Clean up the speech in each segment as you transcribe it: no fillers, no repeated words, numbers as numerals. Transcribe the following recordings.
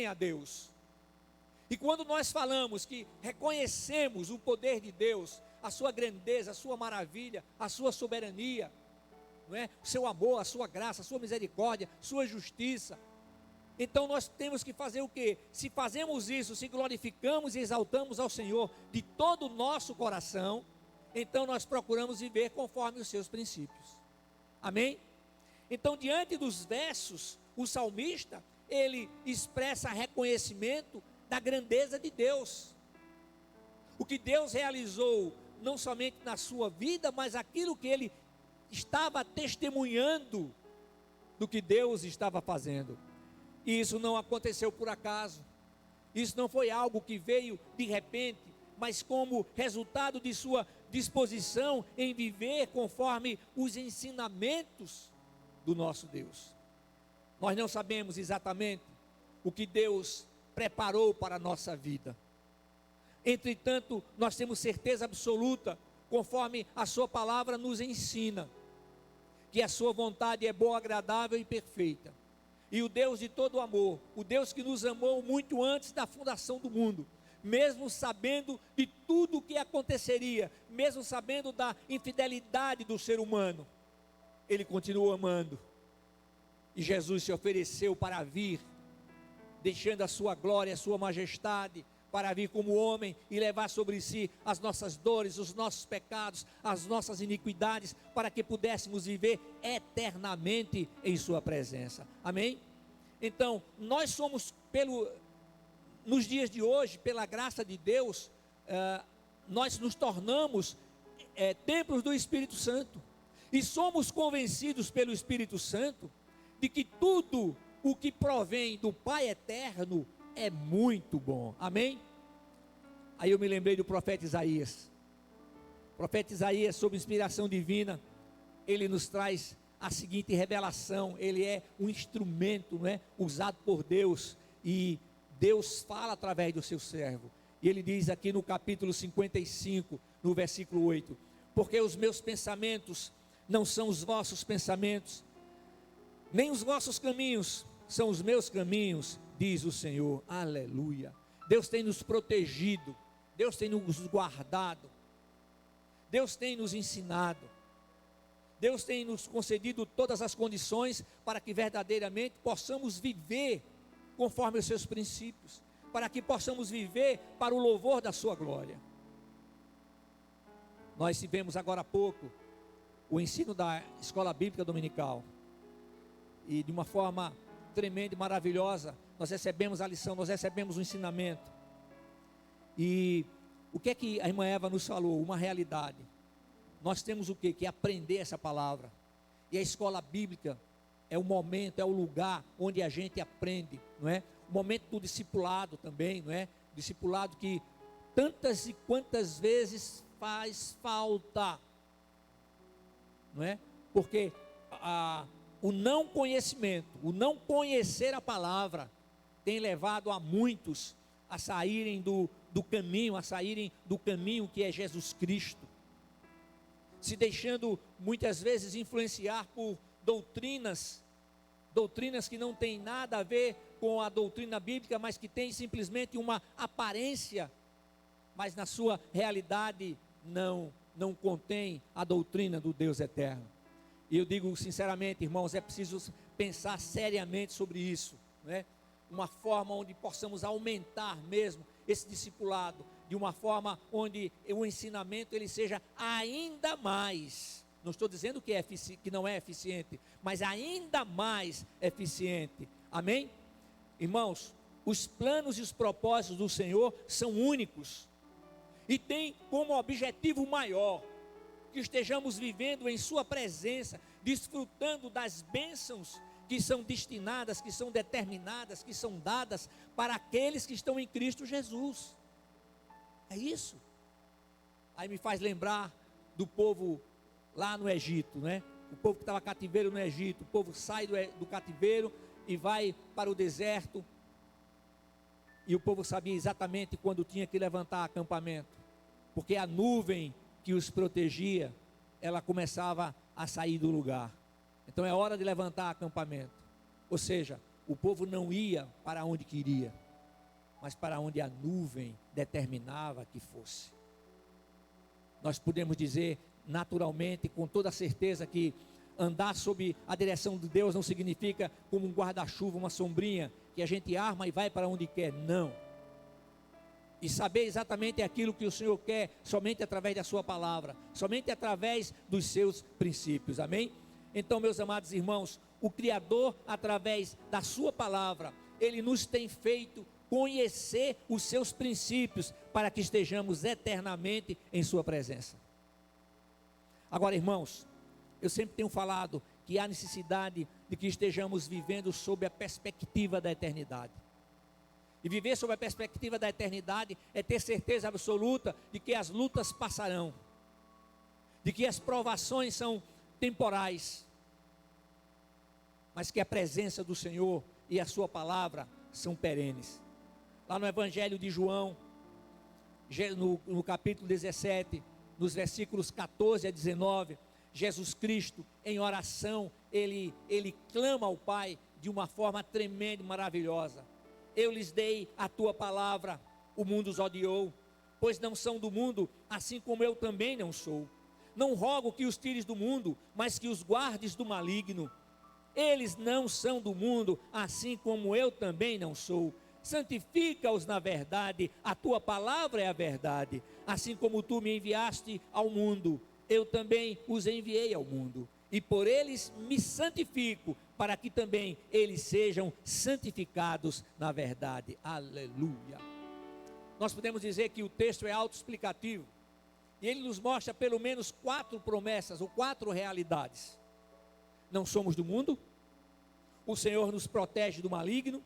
temem a Deus. E quando nós falamos que reconhecemos o poder de Deus, a sua grandeza, a sua maravilha, a sua soberania, não é? O seu amor, a sua graça, a sua misericórdia, sua justiça, então nós temos que fazer o quê? Se fazemos isso, se glorificamos e exaltamos ao Senhor de todo o nosso coração, então nós procuramos viver conforme os seus princípios. Amém? Então, diante dos versos, o salmista, ele expressa reconhecimento da grandeza de Deus. O que Deus realizou, não somente na sua vida, mas aquilo que ele estava testemunhando do que Deus estava fazendo. E isso não aconteceu por acaso. Isso não foi algo que veio de repente, mas como resultado de sua disposição em viver conforme os ensinamentos do nosso Deus. Nós não sabemos exatamente o que Deus preparou para a nossa vida. Entretanto, nós temos certeza absoluta, conforme a sua palavra nos ensina, que a sua vontade é boa, agradável e perfeita. E o Deus de todo amor, o Deus que nos amou muito antes da fundação do mundo, mesmo sabendo de tudo o que aconteceria, mesmo sabendo da infidelidade do ser humano, Ele continua amando. E Jesus se ofereceu para vir, deixando a sua glória, a sua majestade, para vir como homem e levar sobre si as nossas dores, os nossos pecados, as nossas iniquidades, para que pudéssemos viver eternamente em sua presença. Amém? Então, nós somos, nos dias de hoje, pela graça de Deus, nós nos tornamos templos do Espírito Santo, e somos convencidos pelo Espírito Santo, de que tudo o que provém do Pai eterno é muito bom. Amém? Aí eu me lembrei do profeta Isaías. O profeta Isaías, sob inspiração divina, ele nos traz a seguinte revelação. Ele é um instrumento, não é, usado por Deus, e Deus fala através do seu servo. E ele diz aqui no capítulo 55, no versículo 8: porque os meus pensamentos não são os vossos pensamentos, nem os vossos caminhos são os meus caminhos, diz o Senhor. Aleluia. Deus tem nos protegido, Deus tem nos guardado, Deus tem nos ensinado, Deus tem nos concedido todas as condições para que verdadeiramente possamos viver conforme os seus princípios, para que possamos viver para o louvor da sua glória. Nós tivemos agora há pouco o ensino da escola bíblica dominical, e de uma forma tremenda e maravilhosa, nós recebemos a lição, nós recebemos o ensinamento. E o que é que a irmã Eva nos falou? Uma realidade. Nós temos o quê? Que aprender essa palavra. E a escola bíblica é o momento, é o lugar onde a gente aprende, não é? O momento do discipulado também, não é? Discipulado que tantas e quantas vezes faz falta, não é? Porque o não conhecimento, o não conhecer a palavra, tem levado a muitos a saírem do caminho, a saírem do caminho que é Jesus Cristo, se deixando muitas vezes influenciar por doutrinas que não tem nada a ver com a doutrina bíblica, mas que tem simplesmente uma aparência, mas na sua realidade não contém a doutrina do Deus eterno. E eu digo sinceramente, irmãos, é preciso pensar seriamente sobre isso, né? Uma forma onde possamos aumentar mesmo esse discipulado, de uma forma onde o ensinamento ele seja ainda mais, não estou dizendo que não é eficiente, mas ainda mais eficiente. Amém? Irmãos, os planos e os propósitos do Senhor são únicos, e tem como objetivo maior que estejamos vivendo em sua presença, desfrutando das bênçãos que são destinadas, que são determinadas, que são dadas para aqueles que estão em Cristo Jesus. É isso. Aí me faz lembrar do povo lá no Egito, né? O povo que estava cativeiro no Egito. O povo sai do cativeiro e vai para o deserto, e o povo sabia exatamente quando tinha que levantar acampamento, porque a nuvem que os protegia, ela começava a sair do lugar. Então é hora de levantar acampamento. Ou seja, o povo não ia para onde queria, mas para onde a nuvem determinava que fosse. Nós podemos dizer naturalmente, com toda certeza, que andar sob a direção de Deus não significa como um guarda-chuva, uma sombrinha, que a gente arma e vai para onde quer, não. E saber exatamente aquilo que o Senhor quer, somente através da sua palavra, somente através dos seus princípios, amém? Então, meus amados irmãos, o Criador, através da sua palavra, Ele nos tem feito conhecer os seus princípios, para que estejamos eternamente em sua presença. Agora, irmãos, eu sempre tenho falado que há necessidade de que estejamos vivendo sob a perspectiva da eternidade. E viver sob a perspectiva da eternidade é ter certeza absoluta de que as lutas passarão, de que as provações são temporais, mas que a presença do Senhor e a sua palavra são perenes. Lá no Evangelho de João, no capítulo 17, nos versículos 14 a 19, Jesus Cristo, em oração, ele clama ao Pai de uma forma tremenda e maravilhosa. Eu lhes dei a tua palavra, o mundo os odiou, pois não são do mundo, assim como eu também não sou. Não rogo que os tires do mundo, mas que os guardes do maligno. Eles não são do mundo, assim como eu também não sou. Santifica-os na verdade, a tua palavra é a verdade. Assim como tu me enviaste ao mundo, eu também os enviei ao mundo. E por eles me santifico, para que também eles sejam santificados na verdade. Aleluia. Nós podemos dizer que o texto é autoexplicativo. E ele nos mostra pelo menos 4 promessas, ou 4 realidades. Não somos do mundo, o Senhor nos protege do maligno,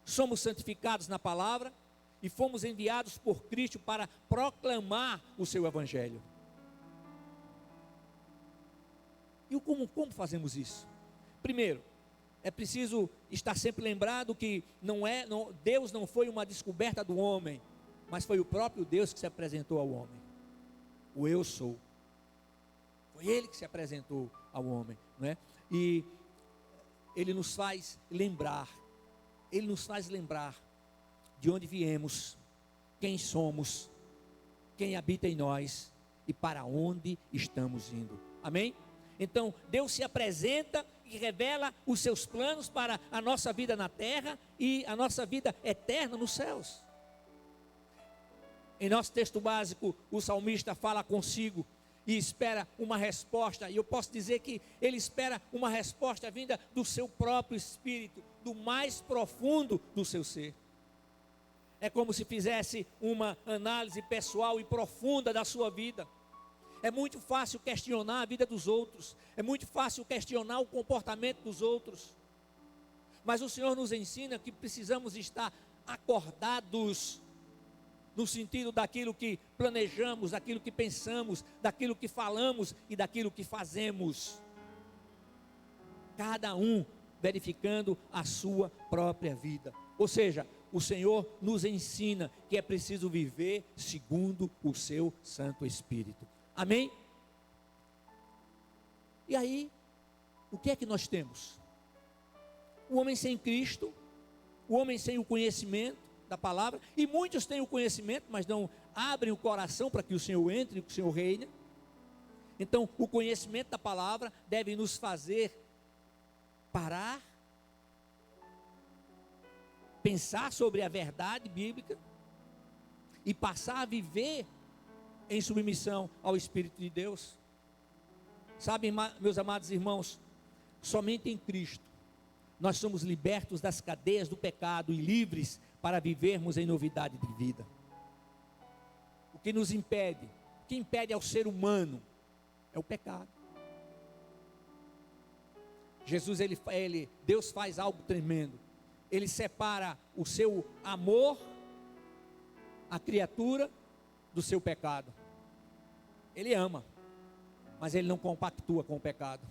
somos santificados na palavra e fomos enviados por Cristo para proclamar o seu evangelho. E como fazemos isso? Primeiro, é preciso estar sempre lembrado que Deus não foi uma descoberta do homem, mas foi o próprio Deus que se apresentou ao homem. O eu sou. Foi Ele que se apresentou ao homem, não é? E Ele nos faz lembrar de onde viemos, quem somos, quem habita em nós e para onde estamos indo. Amém? Então, Deus se apresenta e revela os seus planos para a nossa vida na terra e a nossa vida eterna nos céus. Em nosso texto básico, o salmista fala consigo e espera uma resposta, e eu posso dizer que ele espera uma resposta vinda do seu próprio espírito, do mais profundo do seu ser. É como se fizesse uma análise pessoal e profunda da sua vida. É muito fácil questionar a vida dos outros, é muito fácil questionar o comportamento dos outros, mas o Senhor nos ensina que precisamos estar acordados, no sentido daquilo que planejamos, daquilo que pensamos, daquilo que falamos e daquilo que fazemos. Cada um verificando a sua própria vida. Ou seja, o Senhor nos ensina que é preciso viver segundo o seu Santo Espírito. Amém? E aí, o que é que nós temos? O homem sem Cristo, o homem sem o conhecimento da palavra, e muitos têm o conhecimento, mas não abrem o coração para que o Senhor entre e que o Senhor reine. Então, o conhecimento da palavra deve nos fazer parar, pensar sobre a verdade bíblica e passar a viver em submissão ao Espírito de Deus. Sabem, meus amados irmãos, somente em Cristo nós somos libertos das cadeias do pecado e livres para vivermos em novidade de vida. O que nos impede, o que impede ao ser humano é o pecado. Deus faz algo tremendo. Ele separa o seu amor à criatura do seu pecado. Ele ama, mas ele não compactua com o pecado.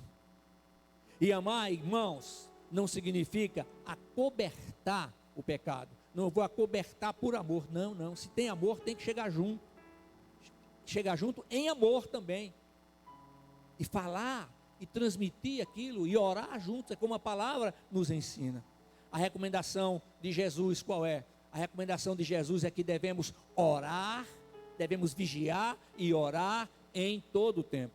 E amar, irmãos, não significa acobertar o pecado. Não vou acobertar por amor. Não. Se tem amor, tem que chegar junto. Chegar junto em amor também. E falar, e transmitir aquilo, e orar juntos, é como a palavra nos ensina. A recomendação de Jesus qual é? A recomendação de Jesus é que devemos orar, devemos vigiar e orar em todo o tempo.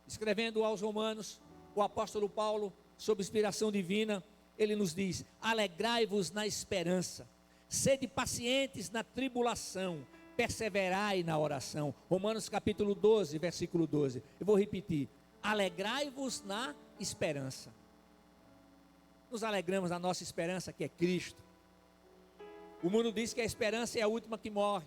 Escrevendo aos Romanos, o apóstolo Paulo, sob inspiração divina, ele nos diz: alegrai-vos na esperança, sede pacientes na tribulação, perseverai na oração. Romanos capítulo 12, versículo 12. Eu vou repetir: alegrai-vos na esperança. Nos alegramos na nossa esperança, que é Cristo. O mundo diz que a esperança é a última que morre,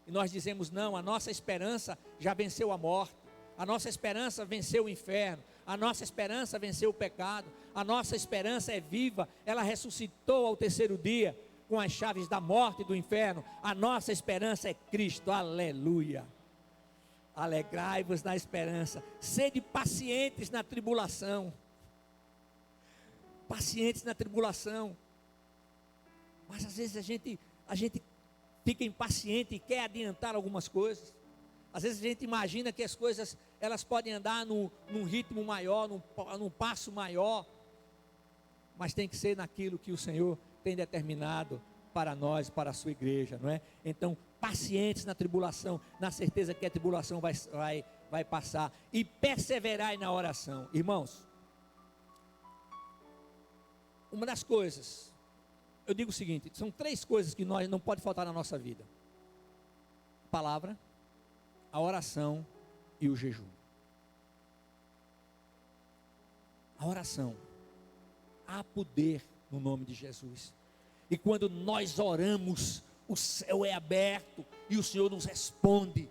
e nós dizemos não, a nossa esperança já venceu a morte, a nossa esperança venceu o inferno, a nossa esperança venceu o pecado, a nossa esperança é viva, ela ressuscitou ao terceiro dia, com as chaves da morte e do inferno. A nossa esperança é Cristo, aleluia. Alegrai-vos na esperança, sede pacientes na tribulação. Pacientes na tribulação. Mas às vezes a gente fica impaciente e quer adiantar algumas coisas. Às vezes a gente imagina que as coisas elas podem andar num ritmo maior, num passo maior, mas tem que ser naquilo que o Senhor tem determinado para nós, para a sua igreja, não é? Então, pacientes na tribulação, na certeza que a tribulação vai passar, e perseverai na oração. Irmãos, uma das coisas, eu digo o seguinte, são 3 coisas que nós não pode faltar na nossa vida: a palavra, a oração e o jejum. A oração, há poder no nome de Jesus, e quando nós oramos, o céu é aberto e o Senhor nos responde.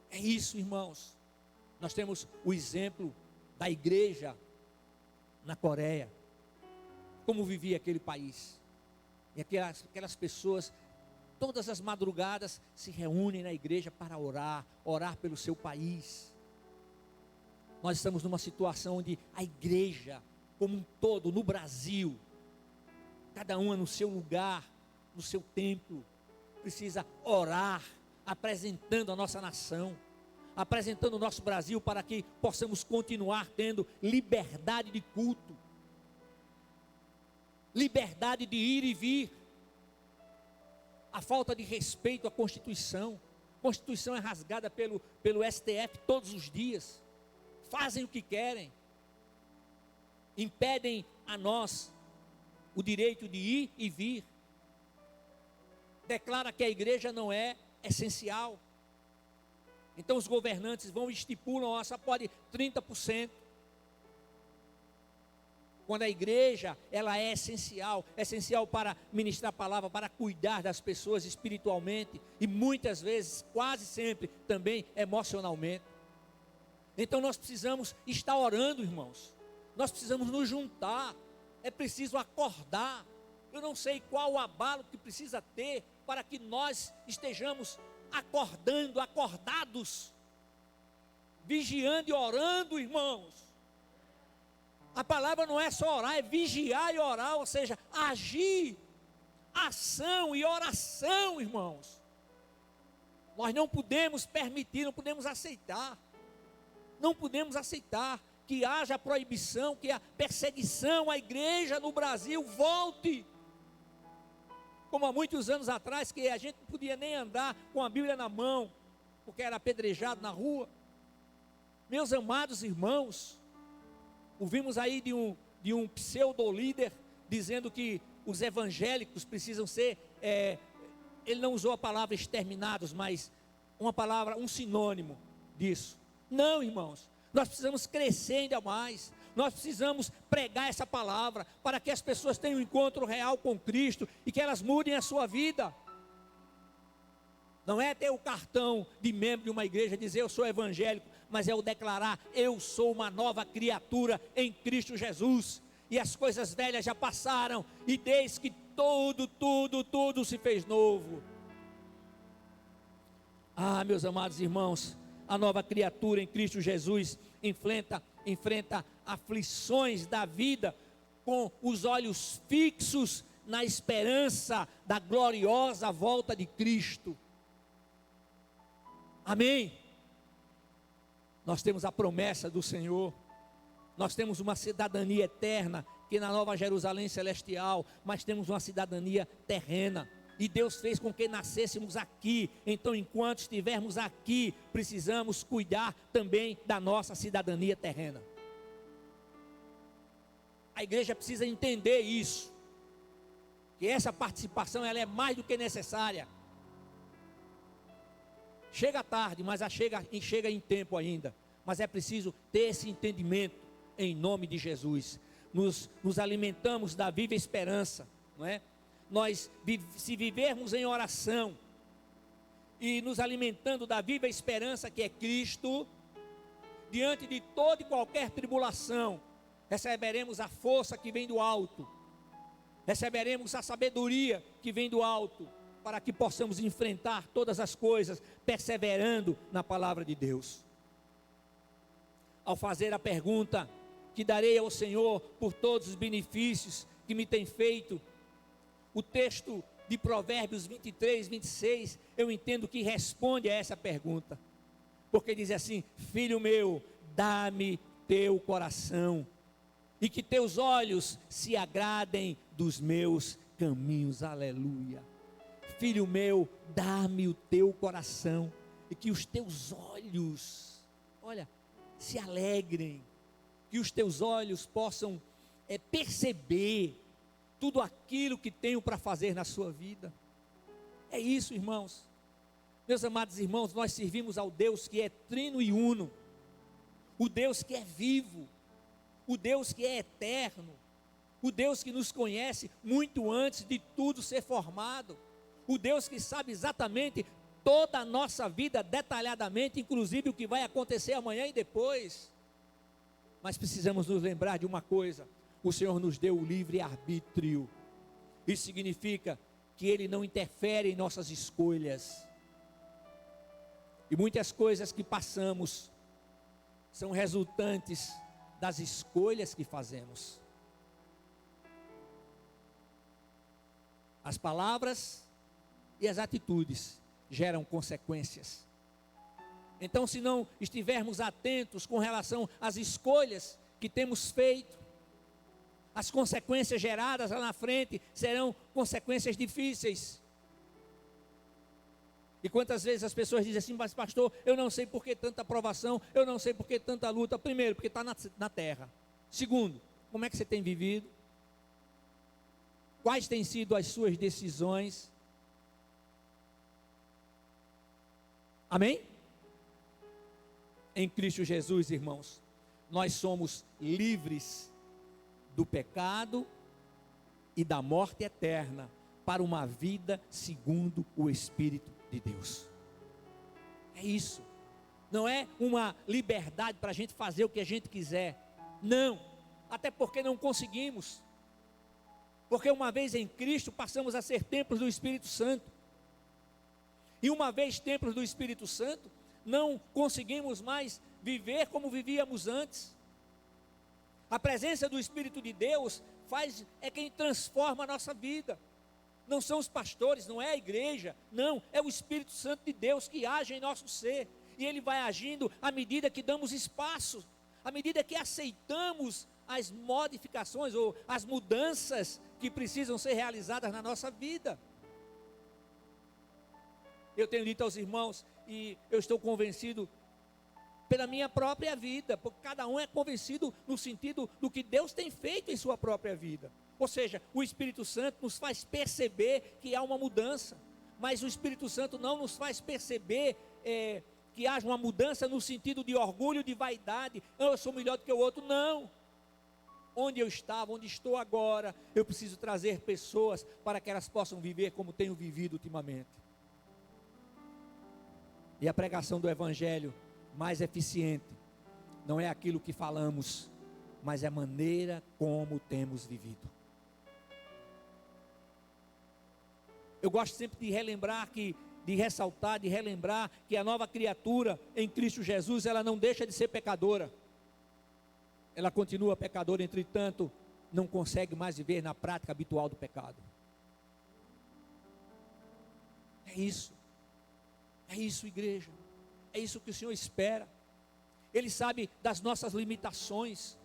É isso, irmãos. Nós temos o exemplo da igreja na Coreia, como vivia aquele país, e aquelas pessoas, todas as madrugadas se reúnem na igreja para orar pelo seu país. Nós estamos numa situação onde a igreja, como um todo, no Brasil, cada uma no seu lugar, no seu templo, precisa orar, apresentando a nossa nação, apresentando o nosso Brasil, para que possamos continuar tendo liberdade de culto, liberdade de ir e vir. A falta de respeito à Constituição. A Constituição é rasgada pelo STF todos os dias. Fazem o que querem. Impedem a nós o direito de ir e vir. Declara que a igreja não é essencial. Então os governantes vão e estipulam, só pode 30%. Quando a igreja, ela é essencial para ministrar a palavra, para cuidar das pessoas espiritualmente, e muitas vezes, quase sempre, também emocionalmente. Então nós precisamos estar orando, irmãos. Nós precisamos nos juntar. É preciso acordar. Eu não sei qual o abalo que precisa ter para que nós estejamos acordados, vigiando e orando, irmãos. A palavra não é só orar, é vigiar e orar, ou seja, agir, ação e oração, irmãos. Nós não podemos permitir, não podemos aceitar que haja proibição, que a perseguição à igreja no Brasil volte. Como há muitos anos atrás, que a gente não podia nem andar com a Bíblia na mão, porque era apedrejado na rua. Meus amados irmãos, ouvimos aí de um pseudo-líder dizendo que os evangélicos precisam ser, ele não usou a palavra exterminados, mas um sinônimo disso. Não, irmãos, nós precisamos crescer ainda mais. Nós precisamos pregar essa palavra para que as pessoas tenham um encontro real com Cristo e que elas mudem a sua vida. Não é ter o cartão de membro de uma igreja, dizer eu sou evangélico, mas é o declarar: eu sou uma nova criatura em Cristo Jesus, e as coisas velhas já passaram, e desde que tudo se fez novo. Ah, meus amados irmãos, a nova criatura em Cristo Jesus enfrenta aflições da vida com os olhos fixos na esperança da gloriosa volta de Cristo. Amém? Nós temos a promessa do Senhor, nós temos uma cidadania eterna, que na Nova Jerusalém celestial, mas temos uma cidadania terrena. E Deus fez com que nascêssemos aqui. Então, enquanto estivermos aqui, precisamos cuidar também da nossa cidadania terrena. A igreja precisa entender isso, que essa participação ela é mais do que necessária. Chega tarde, mas chega em tempo ainda. Mas é preciso ter esse entendimento em nome de Jesus. Nos alimentamos da viva esperança, não é? Se vivermos em oração e nos alimentando da viva esperança que é Cristo, diante de toda e qualquer tribulação, receberemos a força que vem do alto, receberemos a sabedoria que vem do alto, para que possamos enfrentar todas as coisas, perseverando na palavra de Deus. Ao fazer a pergunta, que darei ao Senhor por todos os benefícios que me tem feito, o texto de Provérbios 23, 26, eu entendo que responde a essa pergunta, porque diz assim: filho meu, dá-me teu coração, e que teus olhos se agradem dos meus caminhos. Aleluia. Filho meu, dá-me o teu coração, e que os teus olhos, olha, se alegrem, que os teus olhos possam perceber tudo aquilo que tenho para fazer na sua vida. É isso, irmãos. Meus amados irmãos, nós servimos ao Deus que é trino e uno, o Deus que é vivo, o Deus que é eterno, o Deus que nos conhece muito antes de tudo ser formado, o Deus que sabe exatamente toda a nossa vida detalhadamente, inclusive o que vai acontecer amanhã e depois. Mas precisamos nos lembrar de uma coisa: o Senhor nos deu o livre-arbítrio. Isso significa que Ele não interfere em nossas escolhas. E muitas coisas que passamos são resultantes das escolhas que fazemos. As palavras e as atitudes geram consequências. Então, se não estivermos atentos com relação às escolhas que temos feito, as consequências geradas lá na frente serão consequências difíceis. E quantas vezes as pessoas dizem assim: mas pastor, eu não sei por que tanta provação, eu não sei por que tanta luta. Primeiro, porque está na terra. Segundo, como é que você tem vivido? Quais têm sido as suas decisões? Amém? Em Cristo Jesus, irmãos, nós somos livres do pecado e da morte eterna para uma vida segundo o Espírito de Deus. É isso. Não é uma liberdade para a gente fazer o que a gente quiser. Não. Até porque não conseguimos. Porque uma vez em Cristo passamos a ser templos do Espírito Santo. E uma vez templos do Espírito Santo, não conseguimos mais viver como vivíamos antes. A presença do Espírito de Deus é quem transforma a nossa vida. Não são os pastores, não é a igreja, não, é o Espírito Santo de Deus que age em nosso ser. E Ele vai agindo à medida que damos espaço, à medida que aceitamos as modificações ou as mudanças que precisam ser realizadas na nossa vida. Eu tenho dito aos irmãos, e eu estou convencido pela minha própria vida, porque cada um é convencido no sentido do que Deus tem feito em sua própria vida. Ou seja, o Espírito Santo nos faz perceber que há uma mudança, mas o Espírito Santo não nos faz perceber que haja uma mudança no sentido de orgulho, de vaidade. Eu sou melhor do que o outro, não. Onde eu estava, onde estou agora, eu preciso trazer pessoas para que elas possam viver como tenho vivido ultimamente. E a pregação do Evangelho mais eficiente não é aquilo que falamos, mas é a maneira como temos vivido. Eu gosto sempre de relembrar que a nova criatura em Cristo Jesus, ela não deixa de ser pecadora. Ela continua pecadora, entretanto, não consegue mais viver na prática habitual do pecado. É isso, igreja. É isso que o Senhor espera. Ele sabe das nossas limitações.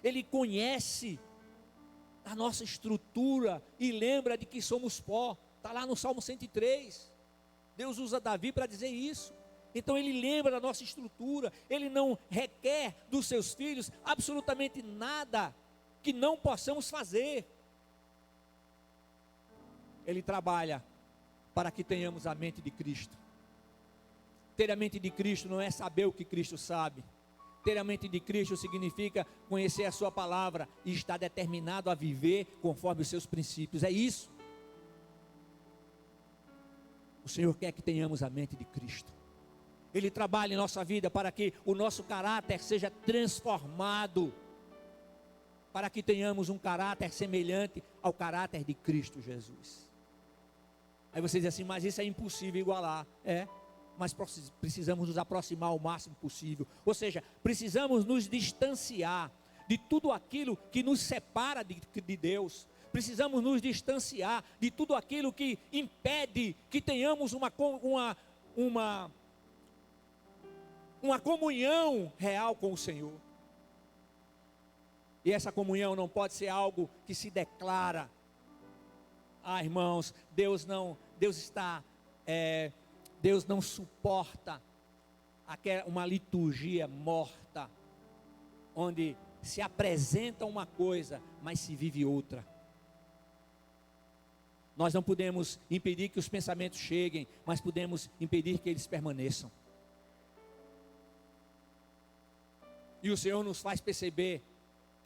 Ele conhece da nossa estrutura e lembra de que somos pó. Está lá no Salmo 103. Deus usa Davi para dizer isso. Então ele lembra da nossa estrutura. Ele não requer dos seus filhos absolutamente nada que não possamos fazer. Ele trabalha para que tenhamos a mente de Cristo. Ter a mente de Cristo não é saber o que Cristo sabe. Ter a mente de Cristo significa conhecer a sua palavra e estar determinado a viver conforme os seus princípios. É isso. O Senhor quer que tenhamos a mente de Cristo. Ele trabalha em nossa vida para que o nosso caráter seja transformado, para que tenhamos um caráter semelhante ao caráter de Cristo Jesus. Aí você diz assim, mas isso é impossível igualar. É, mas precisamos nos aproximar o máximo possível. Ou seja, precisamos nos distanciar de tudo aquilo que nos separa de Deus. Precisamos nos distanciar de tudo aquilo que impede que tenhamos uma comunhão real com o Senhor. E essa comunhão não pode ser algo que se declara. Irmãos, Deus não suporta uma liturgia morta, onde se apresenta uma coisa, mas se vive outra. Nós não podemos impedir que os pensamentos cheguem, mas podemos impedir que eles permaneçam. E o Senhor nos faz perceber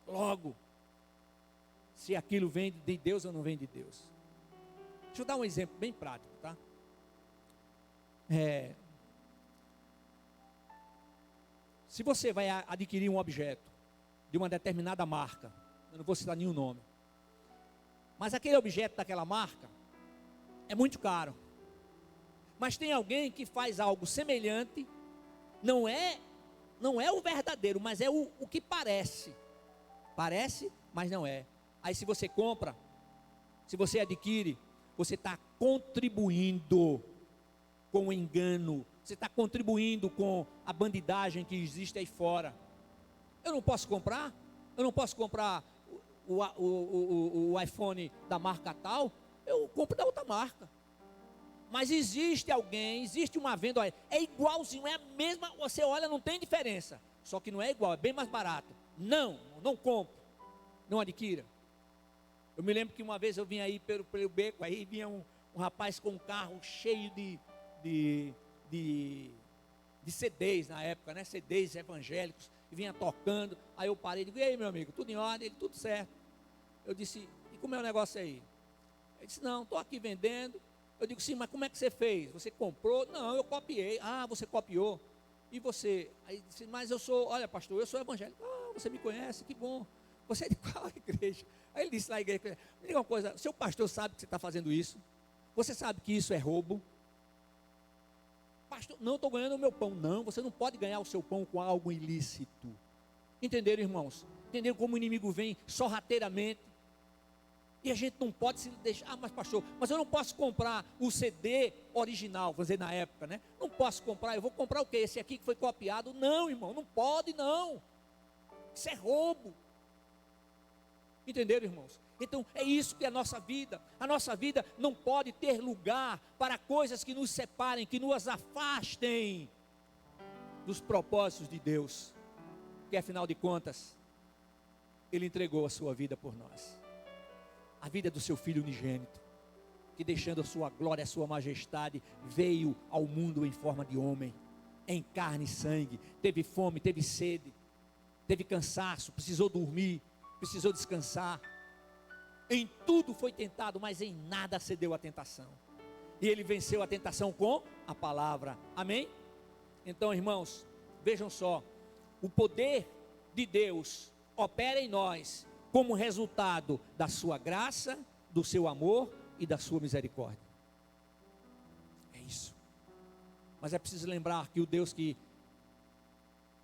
logo se aquilo vem de Deus ou não vem de Deus. Deixa eu dar um exemplo bem prático, tá? Se você vai adquirir um objeto de uma determinada marca, eu não vou citar nenhum nome, mas aquele objeto daquela marca é muito caro, mas tem alguém que faz algo semelhante, não é o verdadeiro, mas é o que parece, mas não é. Aí se você compra, se você adquire, você está contribuindo com o engano, você está contribuindo com a bandidagem que existe aí fora. Eu não posso comprar o iPhone da marca tal, eu compro da outra marca. Mas existe uma venda, é igualzinho, é a mesma, você olha, não tem diferença, só que não é igual, é bem mais barato. Não compre, não adquira. Eu me lembro que uma vez eu vim aí pelo beco, aí vinha um rapaz com um carro cheio de CDs na época, né? CDs evangélicos, e vinha tocando. Aí eu parei e digo, e aí meu amigo, tudo em ordem? Ele, tudo certo. Eu disse, e como é o negócio aí? Ele disse, não, estou aqui vendendo. Eu digo, sim, mas como é que você fez? Você comprou? Não, eu copiei. Ah, você copiou. E você? Aí disse, mas eu sou, olha pastor, eu sou evangélico. Ah, você me conhece, que bom. Você é de qual igreja? Aí ele disse na igreja, me diga uma coisa, seu pastor sabe que você está fazendo isso? Você sabe que isso é roubo? Pastor, não, estou ganhando o meu pão. Não, você não pode ganhar o seu pão com algo ilícito. Entenderam, irmãos? Entenderam como o inimigo vem sorrateiramente? E a gente não pode se deixar, mas pastor, mas eu não posso comprar o CD original, vou dizer na época, né? Não posso comprar, eu vou comprar o quê? Esse aqui que foi copiado? Não, irmão, não pode não. Isso é roubo. Entenderam, irmãos? Então é isso que é a nossa vida. A nossa vida não pode ter lugar para coisas que nos separem, que nos afastem dos propósitos de Deus. Que afinal de contas, Ele entregou a sua vida por nós. A vida do seu Filho unigênito, que deixando a sua glória, a sua majestade, veio ao mundo em forma de homem, em carne e sangue, teve fome, teve sede, teve cansaço, precisou dormir, precisou descansar, em tudo foi tentado, mas em nada cedeu à tentação, e Ele venceu a tentação com a palavra, amém? Então irmãos, vejam só, o poder de Deus opera em nós, como resultado da sua graça, do seu amor e da sua misericórdia. É isso. Mas é preciso lembrar que o Deus que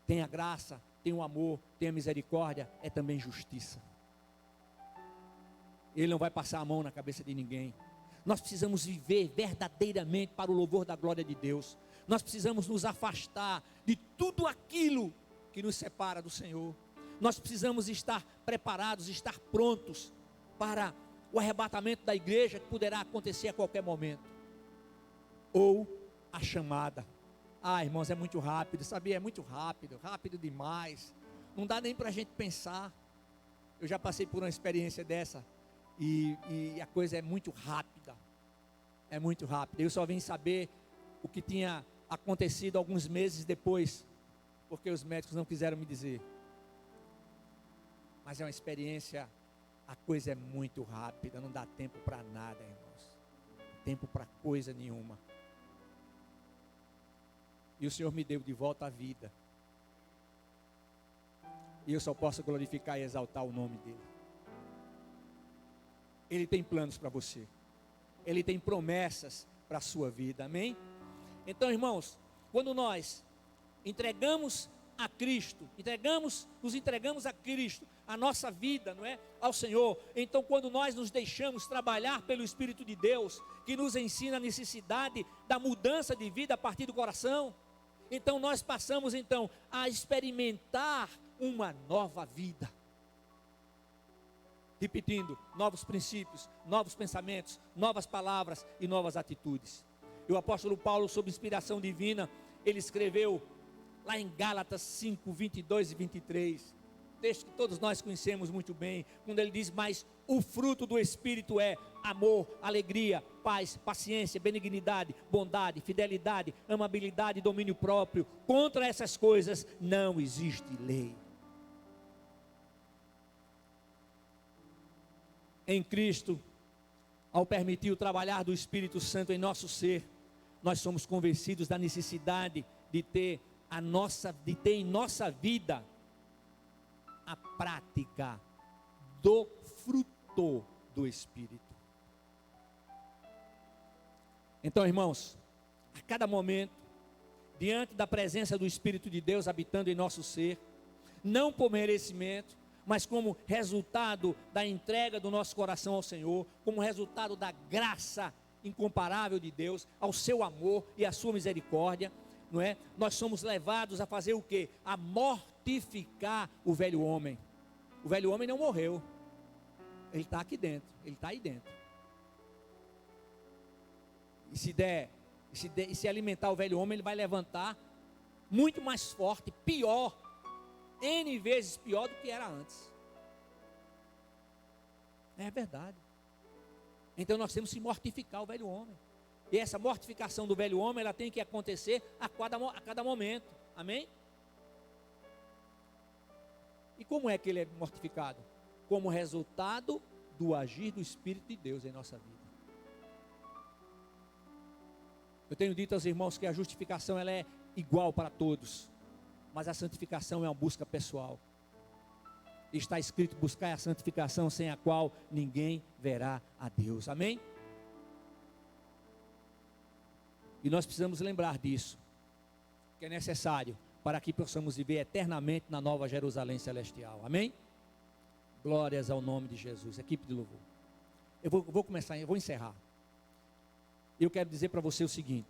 tem a graça, tem o amor, tem a misericórdia, é também justiça. Ele não vai passar a mão na cabeça de ninguém. Nós precisamos viver verdadeiramente para o louvor da glória de Deus. Nós precisamos nos afastar de tudo aquilo que nos separa do Senhor. Nós precisamos estar preparados, estar prontos para o arrebatamento da igreja, que poderá acontecer a qualquer momento, ou a chamada. Irmãos, é muito rápido, sabia? É muito rápido, rápido demais, não dá nem para a gente pensar. Eu já passei por uma experiência dessa, e a coisa é muito rápida, eu só vim saber o que tinha acontecido alguns meses depois, porque os médicos não quiseram me dizer. Mas é uma experiência, a coisa é muito rápida, não dá tempo para nada, irmãos, não tempo para coisa nenhuma. E o Senhor me deu de volta a vida, e eu só posso glorificar e exaltar o nome dEle. Ele tem planos para você, Ele tem promessas para a sua vida, amém? Então, irmãos, quando nós entregamos a Cristo, nos entregamos a Cristo, a nossa vida, não é? Ao Senhor. Então, quando nós nos deixamos trabalhar pelo Espírito de Deus, que nos ensina a necessidade da mudança de vida a partir do coração, então nós passamos então a experimentar uma nova vida. Repetindo, novos princípios, novos pensamentos, novas palavras e novas atitudes. E o apóstolo Paulo, sob inspiração divina, ele escreveu lá em Gálatas 5, 22 e 23, texto que todos nós conhecemos muito bem, quando ele diz: mas o fruto do Espírito é amor, alegria, paz, paciência, benignidade, bondade, fidelidade, amabilidade e domínio próprio. Contra essas coisas não existe lei. Em Cristo, ao permitir o trabalhar do Espírito Santo em nosso ser, nós somos convencidos da necessidade de ter em nossa vida a prática do fruto do Espírito. Então, irmãos, a cada momento, diante da presença do Espírito de Deus habitando em nosso ser, não por merecimento, mas como resultado da entrega do nosso coração ao Senhor, como resultado da graça incomparável de Deus, ao seu amor e à sua misericórdia, não é? Nós somos levados a fazer o quê? A mortificar o velho homem. O velho homem não morreu, ele está aqui dentro, ele está aí dentro. E se alimentar o velho homem, ele vai levantar muito mais forte, pior, N vezes pior do que era antes. É verdade. Então nós temos que mortificar o velho homem. E essa mortificação do velho homem, ela tem que acontecer a cada momento. Amém? E como é que ele é mortificado? Como resultado do agir do Espírito de Deus em nossa vida. Eu tenho dito aos irmãos que a justificação ela é igual para todos, mas a santificação é uma busca pessoal. Está escrito: buscar a santificação, sem a qual ninguém verá a Deus. Amém? E nós precisamos lembrar disso, que é necessário para que possamos viver eternamente na nova Jerusalém celestial. Amém? Glórias ao nome de Jesus. Equipe de louvor. Eu vou encerrar. Eu quero dizer para você o seguinte: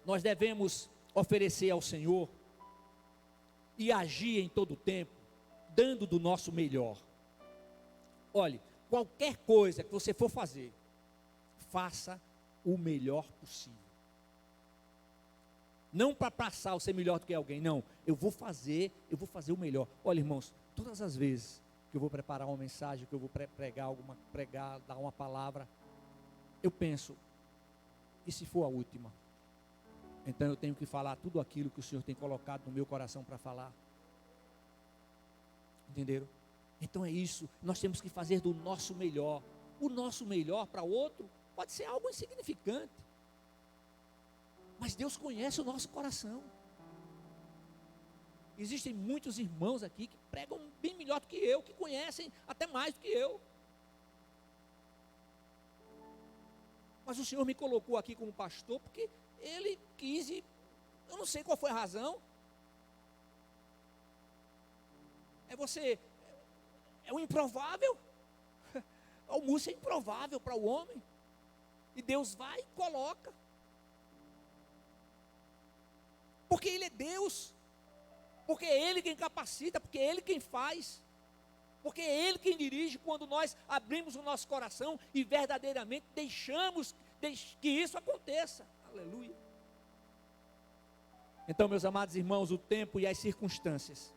nós devemos oferecer ao Senhor e agir em todo o tempo, dando do nosso melhor. Olhe, qualquer coisa que você for fazer, faça o melhor possível. Não para passar ou ser melhor do que alguém, não. Eu vou fazer o melhor. Olha, irmãos, todas as vezes que eu vou preparar uma mensagem, que eu vou pregar, dar uma palavra, eu penso: e se for a última? Então eu tenho que falar tudo aquilo que o Senhor tem colocado no meu coração para falar. Entenderam? Então é isso, nós temos que fazer do nosso melhor. O nosso melhor para o outro pode ser algo insignificante, mas Deus conhece o nosso coração. Existem muitos irmãos aqui que pregam bem melhor do que eu, que conhecem até mais do que eu. Mas o Senhor me colocou aqui como pastor porque Ele quis, e eu não sei qual foi a razão. É o improvável. O almoço é improvável para o homem, e Deus vai e coloca, porque Ele é Deus, porque é Ele quem capacita, porque é Ele quem faz. porque é Ele quem dirige quando nós abrimos o nosso coração e verdadeiramente deixamos que isso aconteça. Aleluia. Então, meus amados irmãos, o tempo e as circunstâncias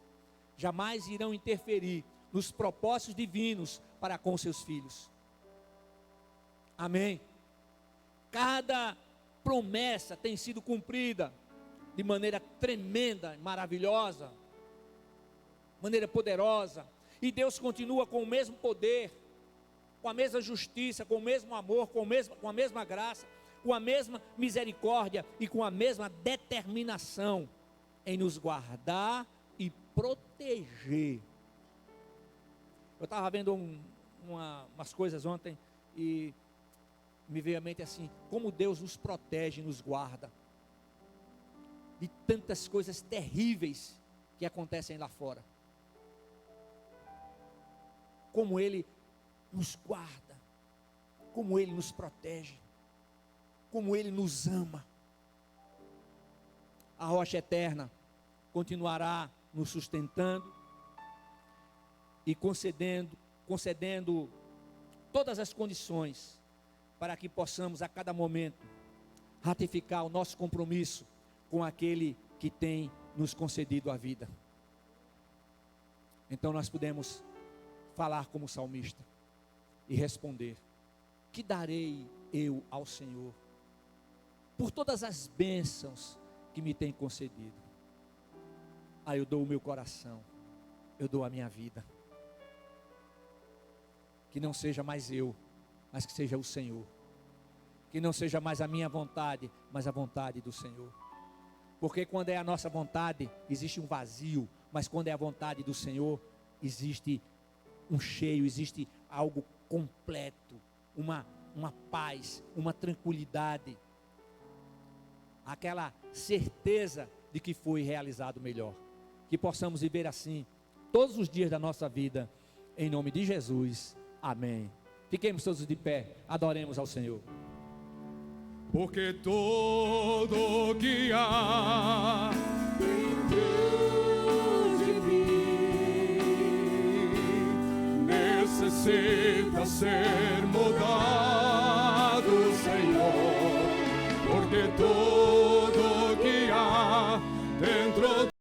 jamais irão interferir nos propósitos divinos para com seus filhos. Amém. Cada promessa tem sido cumprida de maneira tremenda, maravilhosa, maneira poderosa, e Deus continua com o mesmo poder, com a mesma justiça, com o mesmo amor, com a mesma graça, com a mesma misericórdia e com a mesma determinação em nos guardar e proteger. Eu estava vendo umas coisas ontem e me veio à mente assim, como Deus nos protege, nos guarda de tantas coisas terríveis que acontecem lá fora. Como Ele nos guarda, como Ele nos protege, como Ele nos ama. A rocha eterna continuará nos sustentando e concedendo todas as condições para que possamos a cada momento ratificar o nosso compromisso com aquele que tem nos concedido a vida. Então nós podemos falar como salmista e responder: que darei eu ao Senhor por todas as bênçãos que me tem concedido? Eu dou o meu coração, eu dou a minha vida. Que não seja mais eu, mas que seja o Senhor. Que não seja mais a minha vontade, mas a vontade do Senhor. Porque quando é a nossa vontade, existe um vazio, mas quando é a vontade do Senhor, existe um cheio, existe algo completo, uma paz, uma tranquilidade, aquela certeza de que foi realizado melhor. Que possamos viver assim todos os dias da nossa vida, em nome de Jesus, amém. Fiquemos todos de pé, adoremos ao Senhor. Porque todo que há dentro de mim necessita ser mudado.